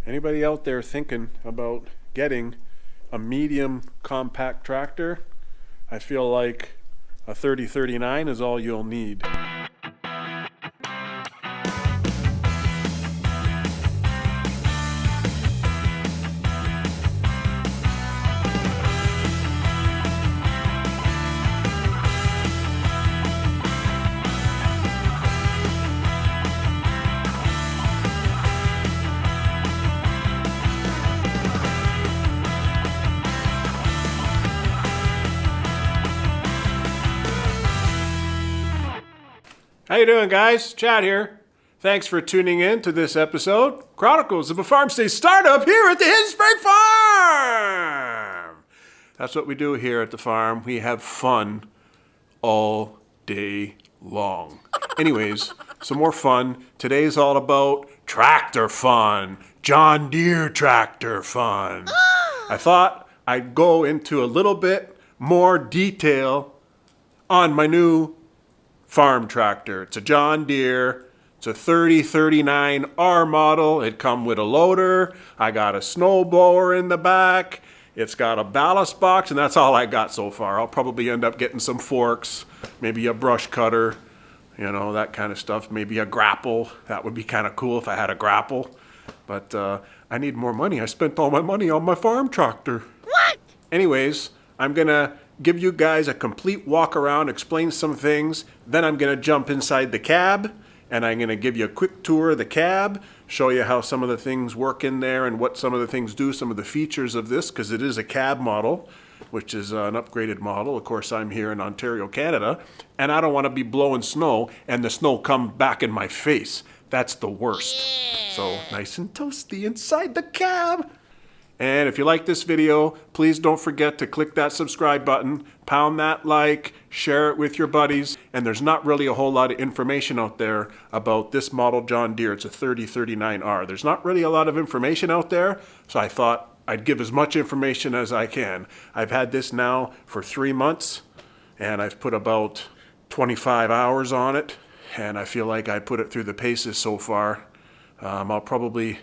Anybody out there thinking about getting a medium compact tractor? I feel like a 3039 is all you'll need. How you doing, guys? Chad here. Thanks for tuning in to this episode, Chronicles of a Farm State Startup here at the Hidden Spring Farm. That's what we do here at the farm. We have fun all day long. Anyways, some more fun. Today's all about tractor fun. John Deere tractor fun. I thought I'd go into a little bit more detail on my new farm tractor. It's a John Deere. It's a 3039R model. It come with a loader. I got a snowblower in the back. It's got a ballast box, and that's all I got so far. I'll probably end up getting some forks, maybe a brush cutter, you know, that kind of stuff. Maybe a grapple. That would be kind of cool if I had a grapple. But I need more money. I spent all my money on my farm tractor. What? Anyways, I'm gonna give you guys a complete walk around, explain some things. Then I'm gonna jump inside the cab and I'm gonna give you a quick tour of the cab, show you how some of the things work in there and what some of the things do, some of the features of this, because it is a cab model, which is an upgraded model. Of course, I'm here in Ontario, Canada, and I don't wanna be blowing snow and the snow come back in my face. That's the worst. So nice and toasty inside the cab. And if you like this video, please don't forget to click that subscribe button, pound that like, share it with your buddies. And there's not really a whole lot of information out there about this model John Deere. It's a 3039R. There's not really a lot of information out there, so I thought I'd give as much information as I can. I've had this now for 3 months, and I've put about 25 hours on it, and I feel like I put it through the paces so far. I'll probably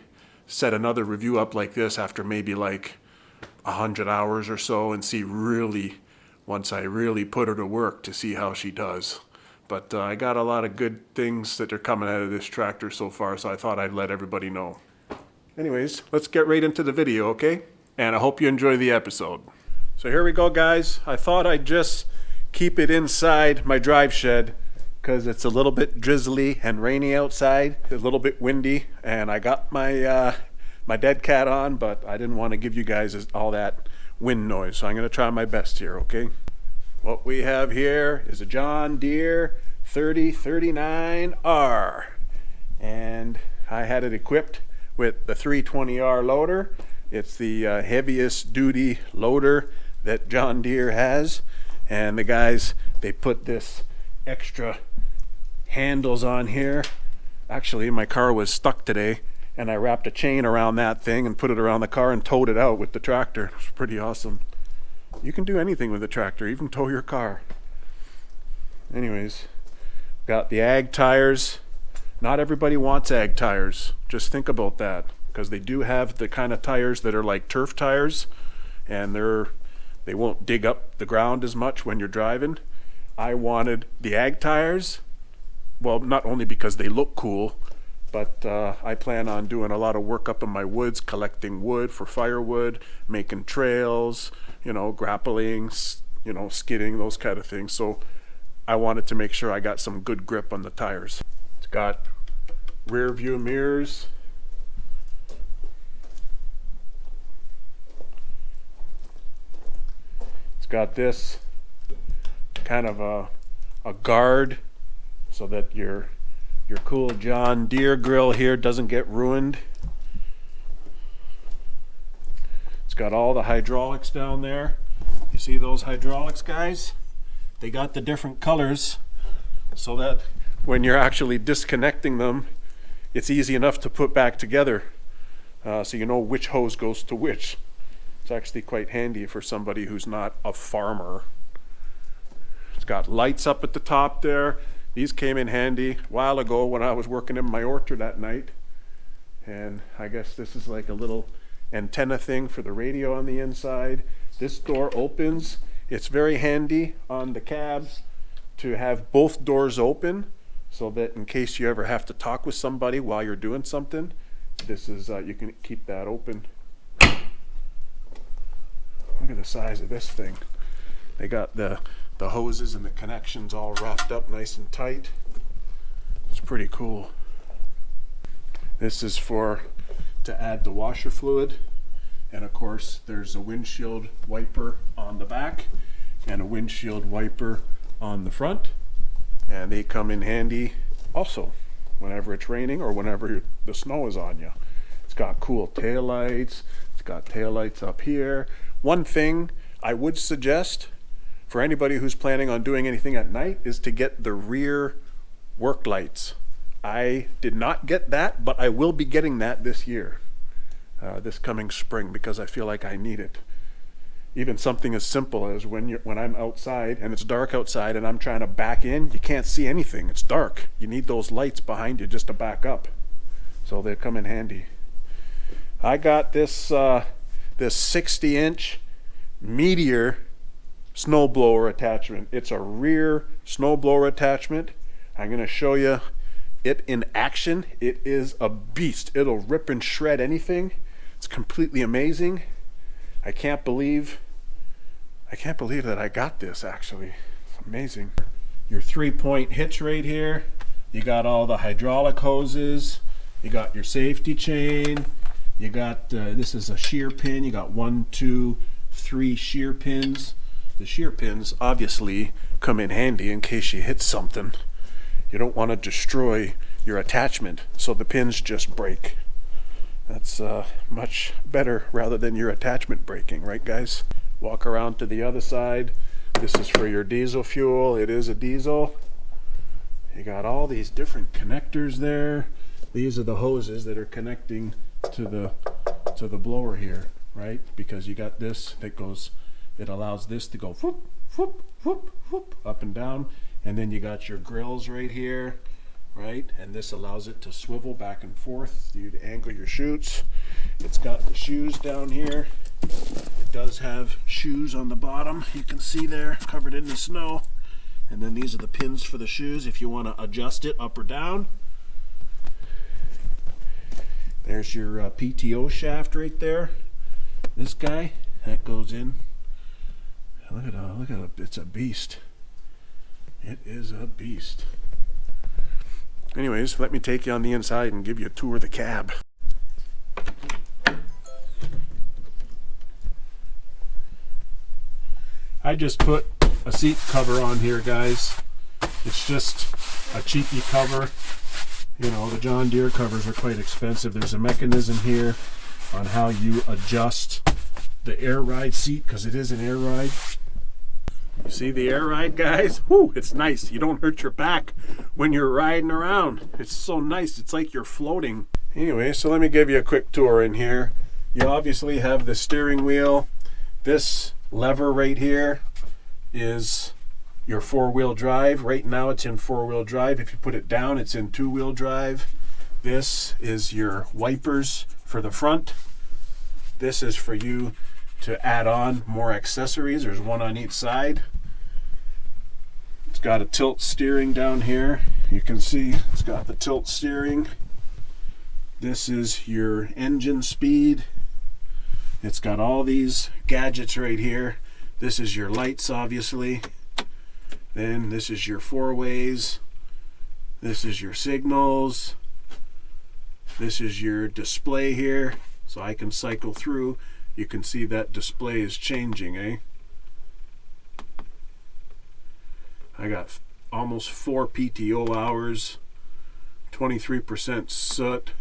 set another review up like this after maybe like 100 hours or so and see really, once I really put her to work, to see how she does. But I got a lot of good things that are coming out of this tractor so far, so I thought I'd let everybody know. Anyways, let's get right into the video, okay? And I hope you enjoy the episode. So here we go, guys. I thought I'd just keep it inside my drive shed because it's a little bit drizzly and rainy outside, a little bit windy, and I got my my dead cat on, but I didn't want to give you guys all that wind noise, so I'm going to try my best here, okay? What we have here is a John Deere 3039R, and I had it equipped with the 320R loader. It's the heaviest duty loader that John Deere has, and the guys, they put this extra handles on here. Actually, my car was stuck today and I wrapped a chain around that thing and put it around the car and towed it out with the tractor. It was pretty awesome. You can do anything with a tractor, even tow your car. Anyways, got the ag tires. Not everybody wants ag tires. Just think about that, because they do have the kind of tires that are like turf tires, and they won't dig up the ground as much when you're driving. I wanted the ag tires. Well, not only because they look cool, but I plan on doing a lot of work up in my woods, collecting wood for firewood, making trails, you know, grappling, you know, skidding, those kind of things. So I wanted to make sure I got some good grip on the tires. It's got rear view mirrors. It's got this kind of a guard so that your cool John Deere grill here doesn't get ruined. It's got all the hydraulics down there. You see those hydraulics, guys? They got the different colors so that when you're actually disconnecting them, it's easy enough to put back together, so you know which hose goes to which. It's actually quite handy for somebody who's not a farmer. It's got lights up at the top there. These came in handy a while ago when I was working in my orchard at night. And I guess this is like a little antenna thing for the radio on the inside. This door opens. It's very handy on the cab to have both doors open, so that in case you ever have to talk with somebody while you're doing something, this is you can keep that open. Look at the size of this thing. They got the hoses and the connections all wrapped up nice and tight. It's pretty cool. This is to add the washer fluid, and of course there's a windshield wiper on the back and a windshield wiper on the front, and they come in handy also whenever it's raining or whenever the snow is on you. It's got cool tail lights. It's got tail lights up here. One thing I would suggest for anybody who's planning on doing anything at night is to get the rear work lights. I did not get that, but I will be getting that this year, this coming spring, because I feel like I need it. Even something as simple as when I'm outside and it's dark outside and I'm trying to back in, you can't see anything. It's dark. You need those lights behind you just to back up. So they come in handy. I got this 60-inch Meteor snowblower attachment. It's a rear snowblower attachment. I'm going to show you it in action. It is a beast. It'll rip and shred anything. It's completely amazing. I can't believe that I got this, actually. It's amazing. Your 3-point hitch right here. You got all the hydraulic hoses. You got your safety chain. You got, this is a shear pin. You got 1, 2, 3 shear pins. The shear pins obviously come in handy in case you hit something. You don't want to destroy your attachment, so the pins just break. That's much better rather than your attachment breaking, right guys? Walk around to the other side. This is for your diesel fuel. It is a diesel. You got all these different connectors there. These are the hoses that are connecting to the blower here, right? Because you got this that goes, it allows this to go whoop, whoop, whoop, whoop, up and down. And then you got your grills right here, right? And this allows it to swivel back and forth for you to angle your chutes. It's got the shoes down here. It does have shoes on the bottom. You can see there, covered in the snow. And then these are the pins for the shoes if you want to adjust it up or down. There's your PTO shaft right there. This guy, that goes in. Look at it, it's a beast. It is a beast. Anyways, let me take you on the inside and give you a tour of the cab. I just put a seat cover on here, guys. It's just a cheapy cover. You know, the John Deere covers are quite expensive. There's a mechanism here on how you adjust the air ride seat, because it is an air ride. You see the air ride, guys? Whoo, it's nice. You don't hurt your back when you're riding around. It's so nice. It's like you're floating. Anyway, so let me give you a quick tour in here. You obviously have the steering wheel. This lever right here is your 4-wheel drive. Right now it's in 4-wheel drive. If you put it down, it's in 2-wheel drive. This is your wipers for the front. This is for you to add on more accessories. There's one on each side. It's got a tilt steering down here. You can see it's got the tilt steering. This is your engine speed. It's got all these gadgets right here. This is your lights, obviously. Then this is your 4-ways. This is your signals. This is your display here, so I can cycle through. You can see that display is changing, eh? I got almost 4 PTO hours, 23% soot,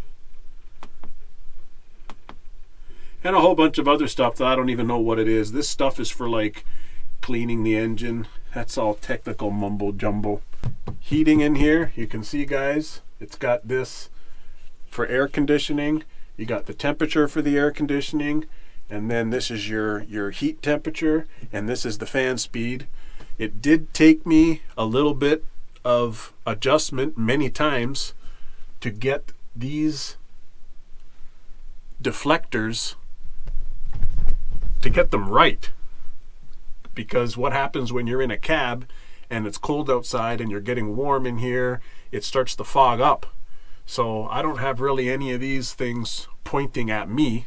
and a whole bunch of other stuff that I don't even know what it is. This stuff is for like cleaning the engine. That's all technical mumbo jumbo. Heating in here, you can see, guys, it's got this for air conditioning. You got the temperature for the air conditioning, and then this is your heat temperature, and this is the fan speed. It did take me a little bit of adjustment many times to get these deflectors to get them right. Because what happens when you're in a cab and it's cold outside and you're getting warm in here, it starts to fog up. So I don't have really any of these things pointing at me.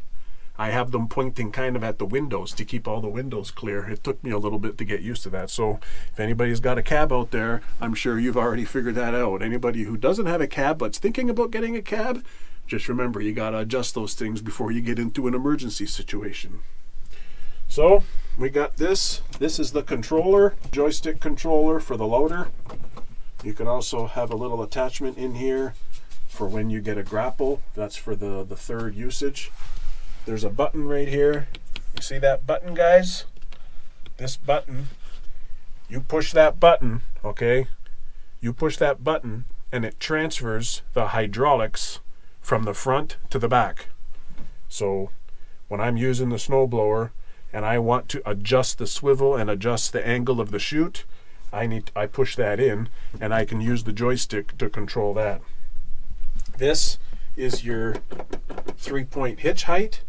I have them pointing kind of at the windows to keep all the windows clear. It took me a little bit to get used to that. So if anybody's got a cab out there, I'm sure you've already figured that out. Anybody who doesn't have a cab but's thinking about getting a cab, just remember you got to adjust those things before you get into an emergency situation. So we got this. This is the controller, joystick controller for the loader. You can also have a little attachment in here for when you get a grapple. That's for the third usage. There's a button right here. You see that button, guys? This button, you push that button, okay? You push that button and it transfers the hydraulics from the front to the back. So when I'm using the snowblower and I want to adjust the swivel and adjust the angle of the chute, I push that in and I can use the joystick to control that. This is your 3-point hitch height.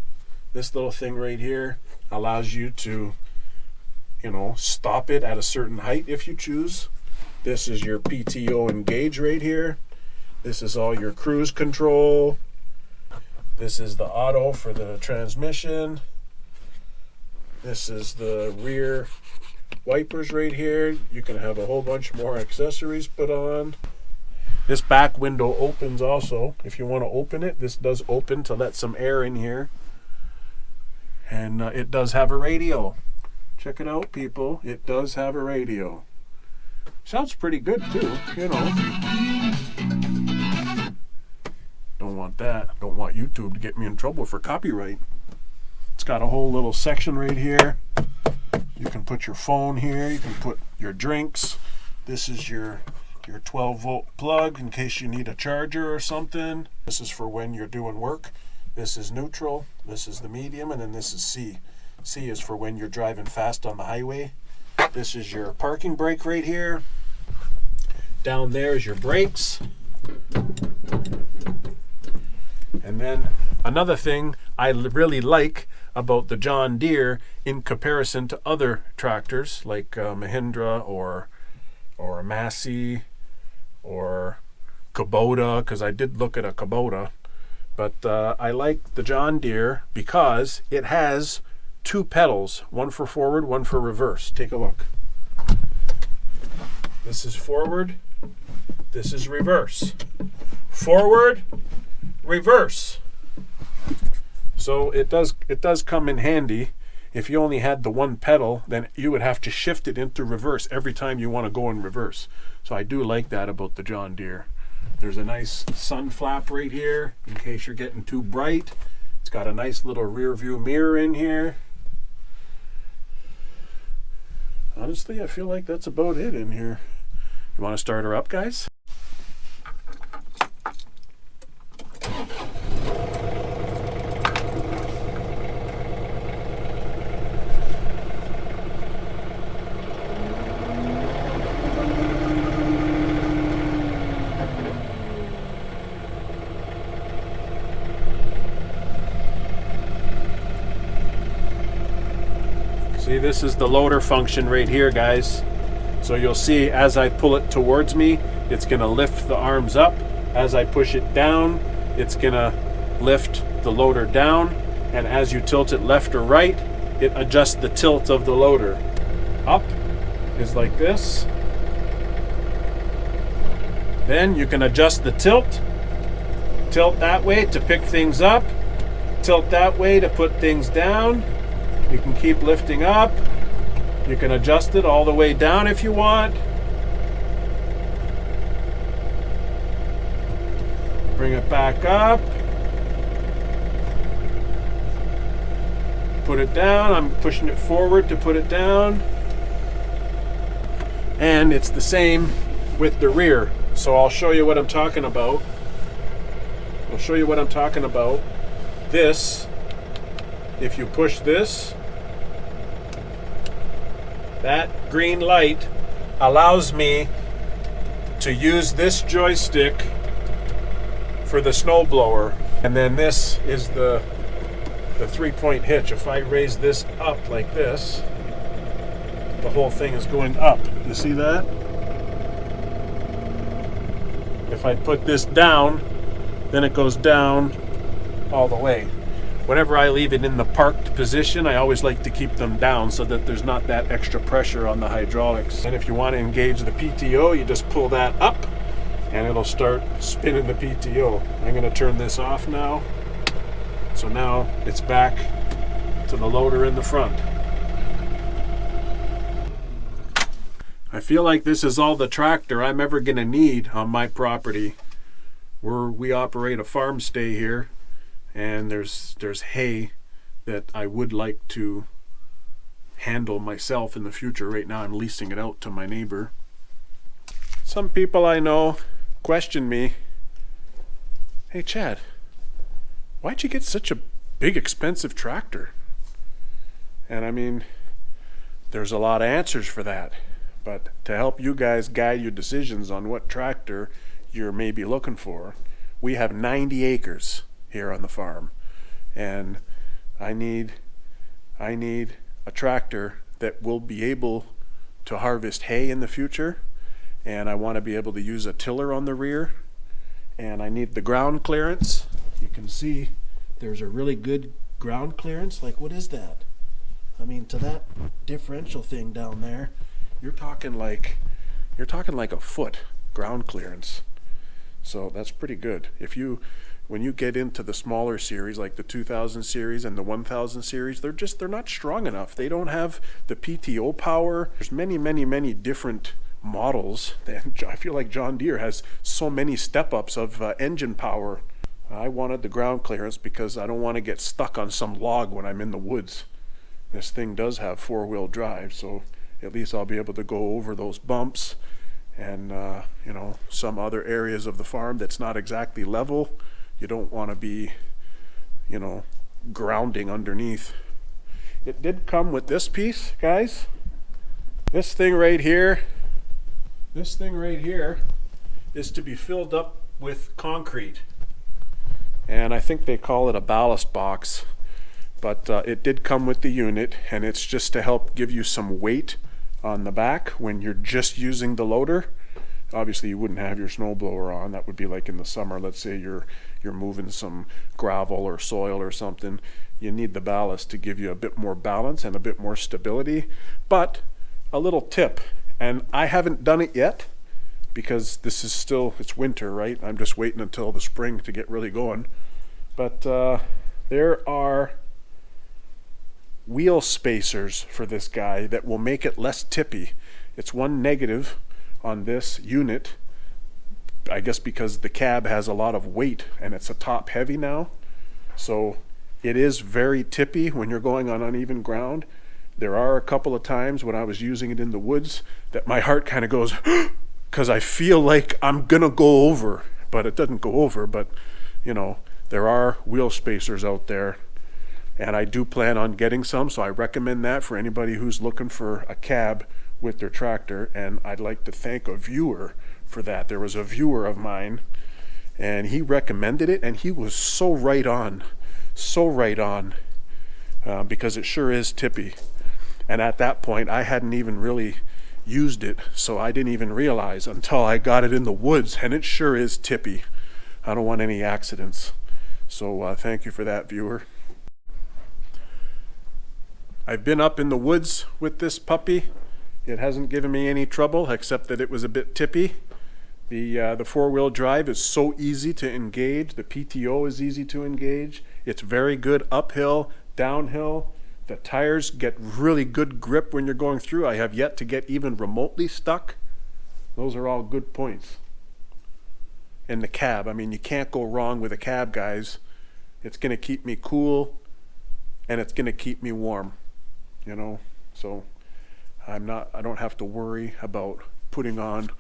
This little thing right here allows you to, stop it at a certain height if you choose. This is your PTO and gauge right here. This is all your cruise control. This is the auto for the transmission. This is the rear wipers right here. You can have a whole bunch more accessories put on. This back window opens also. If you want to open it, this does open to let some air in here. And it does have a radio. Check it out, people. It does have a radio. Sounds pretty good too, Don't want that. Don't want YouTube to get me in trouble for copyright. It's got a whole little section right here. You can put your phone here. You can put your drinks. This is your 12-volt plug in case you need a charger or something. This is for when you're doing work. This is neutral, this is the medium, and then this is C. C is for when you're driving fast on the highway. This is your parking brake right here. Down there is your brakes. And then another thing I really like about the John Deere in comparison to other tractors like Mahindra or Massey or Kubota, because I did look at a Kubota. But I like the John Deere because it has 2 pedals, one for forward, one for reverse. Take a look. This is forward, this is reverse. Forward, reverse. So it does come in handy. If you only had the one pedal, then you would have to shift it into reverse every time you want to go in reverse. So I do like that about the John Deere. There's a nice sun flap right here in case you're getting too bright. It's got a nice little rear view mirror in here. Honestly, I feel like that's about it in here. You want to start her up, guys? See, this is the loader function right here, guys. So you'll see as I pull it towards me, it's going to lift the arms up. As I push it down, it's going to lift the loader down. And as you tilt it left or right, it adjusts the tilt of the loader. Up is like this. Then you can adjust the tilt. Tilt that way to pick things up. Tilt that way to put things down. You can keep lifting up. You can adjust it all the way down if you want. Bring it back up. Put it down. I'm pushing it forward to put it down. And it's the same with the rear. So I'll show you what I'm talking about. I'll show you what I'm talking about. This, if you push this, that green light allows me to use this joystick for the snowblower. And then this is the the 3-point hitch. If I raise this up like this, the whole thing is going up. You see that? If I put this down, then it goes down all the way. Whenever I leave it in the parked position, I always like to keep them down so that there's not that extra pressure on the hydraulics. And if you want to engage the PTO, you just pull that up and it'll start spinning the PTO. I'm going to turn this off now. So now it's back to the loader in the front. I feel like this is all the tractor I'm ever going to need on my property. We operate a farm stay here, and there's hay that I would like to handle myself in the future. Right now I'm leasing it out to my neighbor. Some people I know question me, "Hey Chad, why'd you get such a big expensive tractor?" And I mean, there's a lot of answers for that. But to help you guys guide your decisions on what tractor you're maybe looking for, we have 90 acres here on the farm, and I need a tractor that will be able to harvest hay in the future, and I want to be able to use a tiller on the rear, and I need the ground clearance. You can see there's a really good ground clearance. Like, what is that? I mean, to that differential thing down there, you're talking like a foot ground clearance. So that's pretty good. When you get into the smaller series like the 2000 series and the 1000 series, they're not strong enough. They don't have the PTO power. There's many different models. I feel like John Deere has so many step-ups of engine power. I wanted the ground clearance because I don't want to get stuck on some log when I'm in the woods. This thing does have 4-wheel drive, so at least I'll be able to go over those bumps and some other areas of the farm that's not exactly level. You don't want to be grounding underneath. It did come with this piece, guys. This thing right here is to be filled up with concrete, and I think they call it a ballast box, but it did come with the unit, and it's just to help give you some weight on the back when you're just using the loader. Obviously you wouldn't have your snowblower on. That would be like in the summer. Let's say you're moving some gravel or soil or something. You need the ballast to give you a bit more balance and a bit more stability. But a little tip, and I haven't done it yet because it's winter, right? I'm just waiting until the spring to get really going. But there are wheel spacers for this guy that will make it less tippy. It's one negative on this unit, I guess because the cab has a lot of weight and it's a top heavy now, so it is very tippy when you're going on uneven ground. There are a couple of times when I was using it in the woods that my heart kind of goes because I feel like I'm gonna go over, but it doesn't go over. But there are wheel spacers out there, and I do plan on getting some, so I recommend that for anybody who's looking for a cab with their tractor. And I'd like to thank a viewer for that. There was a viewer of mine, and he recommended it, and he was so right on, because it sure is tippy. And at that point, I hadn't even really used it, so I didn't even realize until I got it in the woods, and it sure is tippy. I don't want any accidents. So thank you for that, viewer. I've been up in the woods with this puppy. It hasn't given me any trouble except that it was a bit tippy. The 4-wheel drive is so easy to engage. The PTO is easy to engage. It's very good uphill, downhill. The tires get really good grip when you're going through. I have yet to get even remotely stuck. Those are all good points. And the cab, I mean, you can't go wrong with a cab, guys. It's going to keep me cool, and it's going to keep me warm. So I don't have to worry about putting on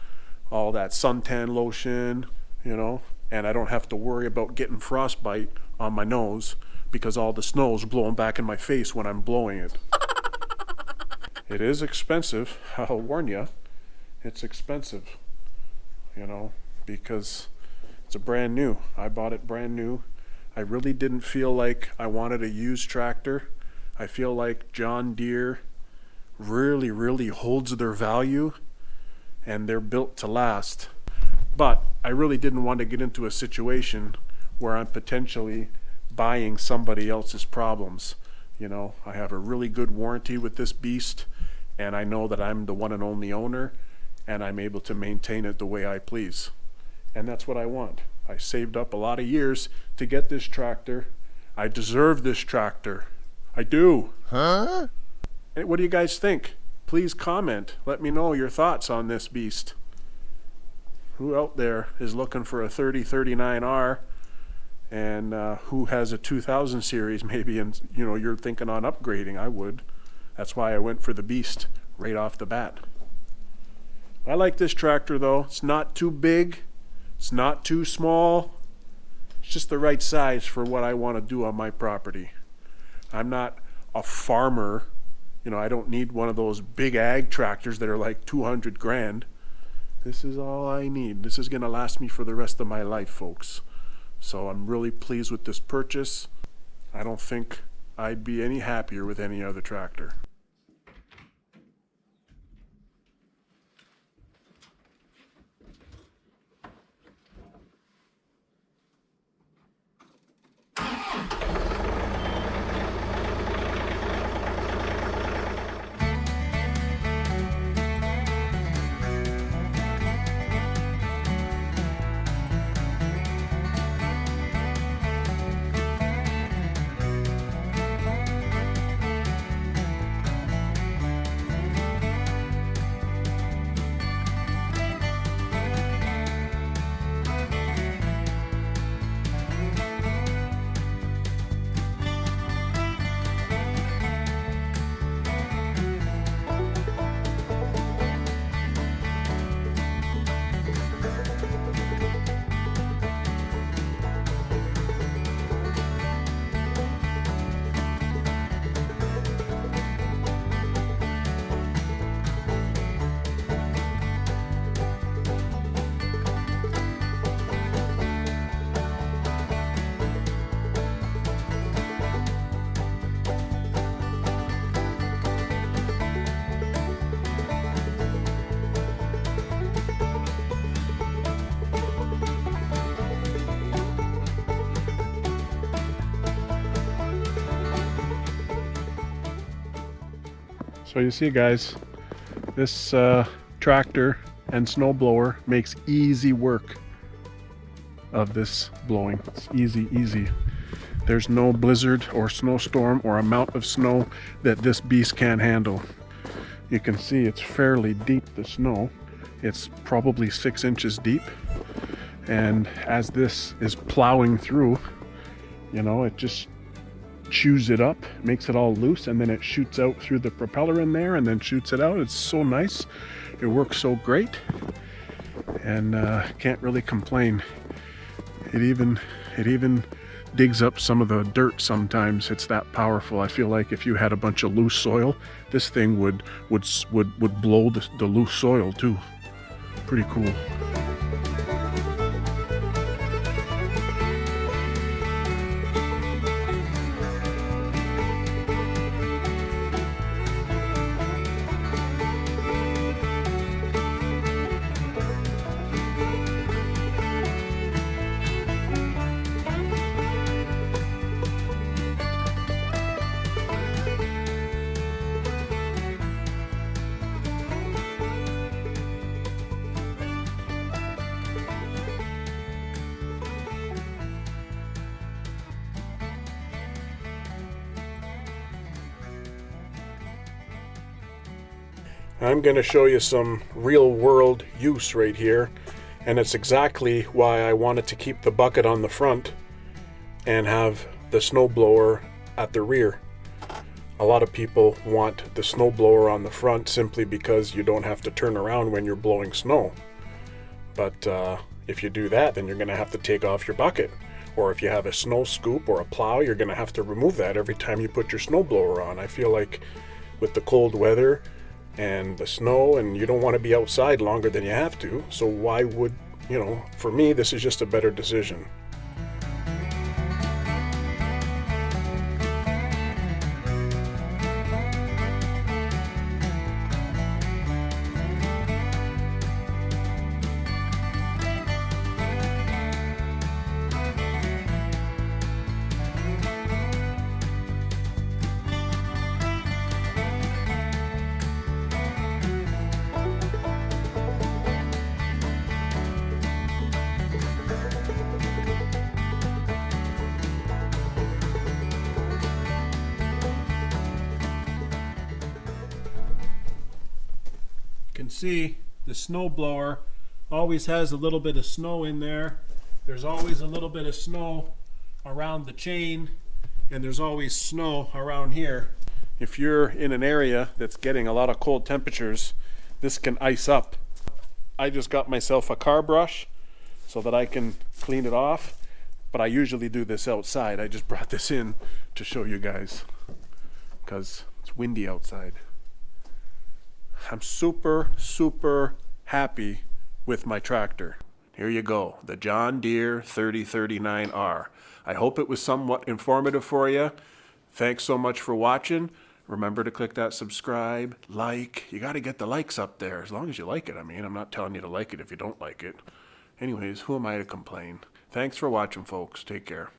all that suntan lotion, and I don't have to worry about getting frostbite on my nose because all the snow's blowing back in my face when I'm blowing it. It is expensive, I'll warn you. It's expensive, because it's a brand new. I bought it brand new I really didn't feel like I wanted a used tractor. I feel like John Deere really holds their value, and they're built to last. But I really didn't want to get into a situation where I'm potentially buying somebody else's problems. You know, I have a really good warranty with this beast, and I know that I'm the one and only owner, and I'm able to maintain it the way I please. And that's what I want. I saved up a lot of years to get this tractor. I deserve this tractor. I do. Huh? And what do you guys think? Please comment. Let me know your thoughts on this beast. Who out there is looking for a 3039R and who has a 2000 series maybe, and you know, you're thinking on upgrading? I would. That's why I went for the beast right off the bat. I like this tractor though. It's not too big. It's not too small. It's just the right size for what I want to do on my property. I'm not a farmer. You know, I don't need one of those big ag tractors that are like 200 grand. This is all I need. This is going to last me for the rest of my life, folks. So I'm really pleased with this purchase. I don't think I'd be any happier with any other tractor. So you see, guys, this tractor and snowblower makes easy work of this blowing. It's easy. There's no blizzard or snowstorm or amount of snow that this beast can't handle. You can see it's fairly deep, the snow. It's probably 6 inches deep. And as this is plowing through, you know, it just chews it up, makes it all loose, and then it shoots out through the propeller in there and then shoots it out. It's so nice. It works so great, and can't really complain. It even digs up some of the dirt sometimes. It's that powerful. I feel like if you had a bunch of loose soil, this thing would blow the loose soil too. Pretty cool. I'm going to show you some real world use right here, and it's exactly why I wanted to keep the bucket on the front and have the snowblower at the rear. A lot of people want the snowblower on the front simply because you don't have to turn around when you're blowing snow. But if you do that, then you're going to have to take off your bucket. Or if you have a snow scoop or a plow, you're going to have to remove that every time you put your snowblower on. I feel like with the cold weather and the snow, and you don't want to be outside longer than you have to, so why would, you know, for me this is just a better decision. can see, the snowblower always has a little bit of snow in there. There's always a little bit of snow around the chain, and there's always snow around here. If you're in an area that's getting a lot of cold temperatures, this can ice up. I just got myself a car brush so that I can clean it off, but I usually do this outside. I just brought this in to show you guys because it's windy outside. I'm super happy with my tractor. Here you go, the John Deere 3039R. I hope it was somewhat informative for you. Thanks so much for watching. Remember to click that subscribe, like. You got to get the likes up there, as long as you like it. I mean, I'm not telling you to like it if you don't like it. Anyways, who am I to complain? Thanks for watching, folks. Take care.